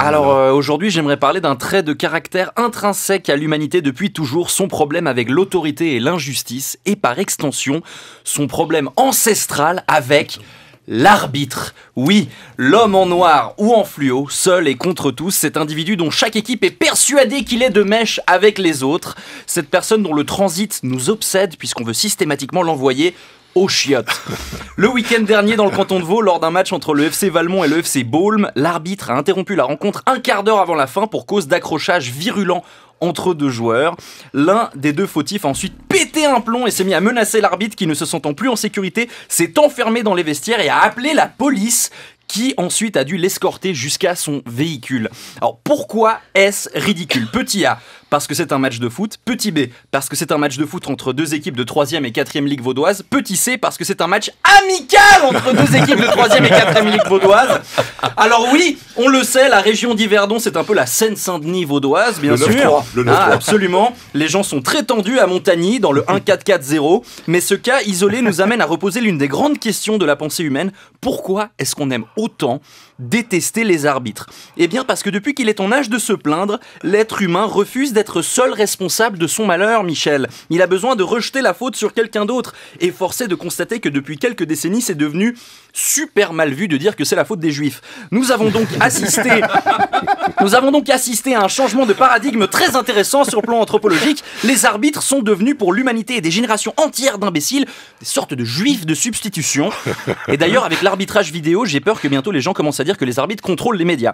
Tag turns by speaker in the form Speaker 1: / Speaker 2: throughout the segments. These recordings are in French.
Speaker 1: Alors aujourd'hui, j'aimerais parler d'un trait de caractère intrinsèque à l'humanité depuis toujours, son problème avec l'autorité et l'injustice, et par extension, son problème ancestral avec l'arbitre. Oui, l'homme en noir ou en fluo, seul et contre tous, cet individu dont chaque équipe est persuadée qu'il est de mèche avec les autres, cette personne dont le transit nous obsède puisqu'on veut systématiquement l'envoyer aux chiottes. Le week-end dernier, dans le canton de Vaud, lors d'un match entre le FC Valmont et le FC Baulmes, l'arbitre a interrompu la rencontre un quart d'heure avant la fin pour cause d'accrochage virulent entre deux joueurs. L'un des deux fautifs a ensuite pété un plomb et s'est mis à menacer l'arbitre qui, ne se sentant plus en sécurité, s'est enfermé dans les vestiaires et a appelé la police qui ensuite a dû l'escorter jusqu'à son véhicule. Alors pourquoi est-ce ridicule ? Petit A, parce que c'est un match de foot. Petit B, parce que c'est un match de foot entre deux équipes de 3e et 4e Ligue vaudoise. Petit C, parce que c'est un match amical entre deux équipes de 3e et 4e Ligue vaudoise. Alors oui, on le sait, la région d'Yverdon, c'est un peu la Seine-Saint-Denis vaudoise, bien sûr.
Speaker 2: Le 9-3.
Speaker 1: Absolument. Les gens sont très tendus à Montagny, dans le 1-4-4-0. Mais ce cas isolé nous amène à reposer l'une des grandes questions de la pensée humaine. Pourquoi est-ce qu'on aime autant détester les arbitres ? Eh bien parce que depuis qu'il est en âge de se plaindre, l'être humain refuse d'être seul responsable de son malheur, Michel. Il a besoin de rejeter la faute sur quelqu'un d'autre. Et force est de constater que depuis quelques décennies, c'est devenu super mal vu de dire que c'est la faute des Juifs. Nous avons donc assisté à un changement de paradigme très intéressant sur le plan anthropologique. Les arbitres sont devenus pour l'humanité et des générations entières d'imbéciles des sortes de juifs de substitution. Et d'ailleurs, avec l'arbitrage vidéo, j'ai peur que bientôt les gens commencent à dire que les arbitres contrôlent les médias.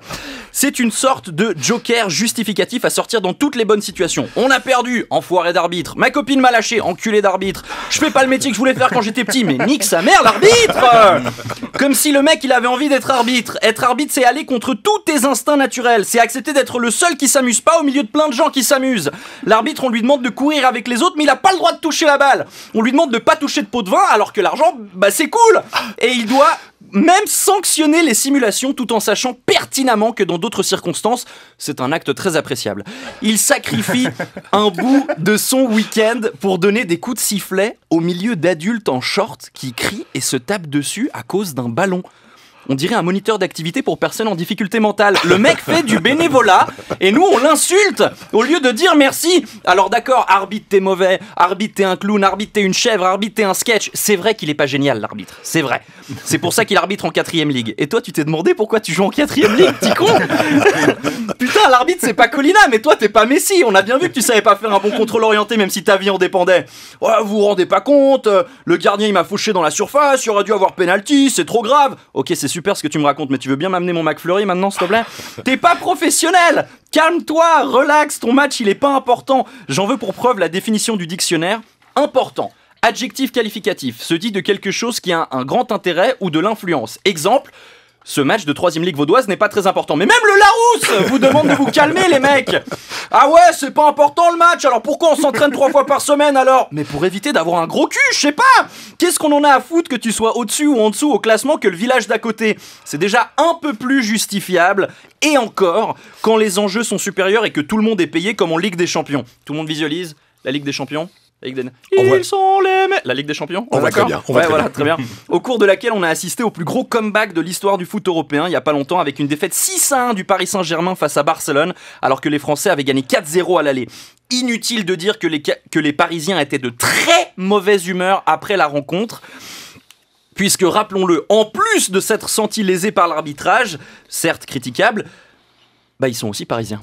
Speaker 1: C'est une sorte de joker justificatif à sortir dans toutes les bonnes situations. On a perdu, enfoiré d'arbitre. Ma copine m'a lâché, enculé d'arbitre. Je fais pas le métier que je voulais faire quand j'étais petit, mais nique sa mère l'arbitre. Comme si le mec il avait envie d'être arbitre. Être arbitre, c'est aller contre tous tes instincts naturels. C'est accepter d'être le seul qui s'amuse pas au milieu de plein de gens qui s'amusent. L'arbitre, on lui demande de courir avec les autres, mais il a pas le droit de toucher la balle. On lui demande de pas toucher de pot de vin, alors que l'argent, bah c'est cool. Et il doit même sanctionner les simulations tout en sachant pertinemment que dans d'autres circonstances, c'est un acte très appréciable. Il sacrifie un bout de son week-end pour donner des coups de sifflet au milieu d'adultes en short qui crient et se tapent dessus à cause d'un ballon. On dirait un moniteur d'activité pour personnes en difficulté mentale. Le mec fait du bénévolat et nous on l'insulte au lieu de dire merci. Alors d'accord, arbitre t'es mauvais, arbitre t'es un clown, arbitre t'es une chèvre, arbitre t'es un sketch. C'est vrai qu'il est pas génial l'arbitre, c'est vrai. C'est pour ça qu'il arbitre en 4e Ligue. Et toi tu t'es demandé pourquoi tu joues en 4e Ligue, petit con. Putain, l'arbitre c'est pas Colina, mais toi t'es pas Messi. On a bien vu que tu savais pas faire un bon contrôle orienté même si ta vie en dépendait. Ouais, vous vous rendez pas compte, le gardien il m'a fauché dans la surface, il aurait dû avoir penalty, c'est trop grave. Ok, c'est super ce que tu me racontes, mais tu veux bien m'amener mon McFlurry maintenant, s'il te plaît ? T'es pas professionnel ! Calme-toi, relax, ton match il est pas important. J'en veux pour preuve la définition du dictionnaire. Important. Adjectif qualificatif, se dit de quelque chose qui a un grand intérêt ou de l'influence. Exemple, ce match de 3e Ligue vaudoise n'est pas très important. Mais même le Larousse vous demande de vous calmer, les mecs. Ah ouais, c'est pas important le match, alors pourquoi on s'entraîne 3 fois par semaine alors ? Mais pour éviter d'avoir un gros cul, je sais pas. Qu'est-ce qu'on en a à foutre que tu sois au-dessus ou en dessous au classement que le village d'à côté ? C'est déjà un peu plus justifiable. Et encore, quand les enjeux sont supérieurs et que tout le monde est payé comme en Ligue des Champions. Tout le monde visualise la Ligue des Champions ? Ils sont les mecs. La Ligue des Champions.
Speaker 2: On va très bien.
Speaker 1: Très bien. Au cours de laquelle on a assisté au plus gros comeback de l'histoire du foot européen il y a pas longtemps avec une défaite 6-1 du Paris Saint-Germain face à Barcelone alors que les Français avaient gagné 4-0 à l'aller. Inutile de dire que les Parisiens étaient de très mauvaise humeur après la rencontre. Puisque, rappelons-le, en plus de s'être sentis lésés par l'arbitrage, certes critiquable, bah ils sont aussi parisiens.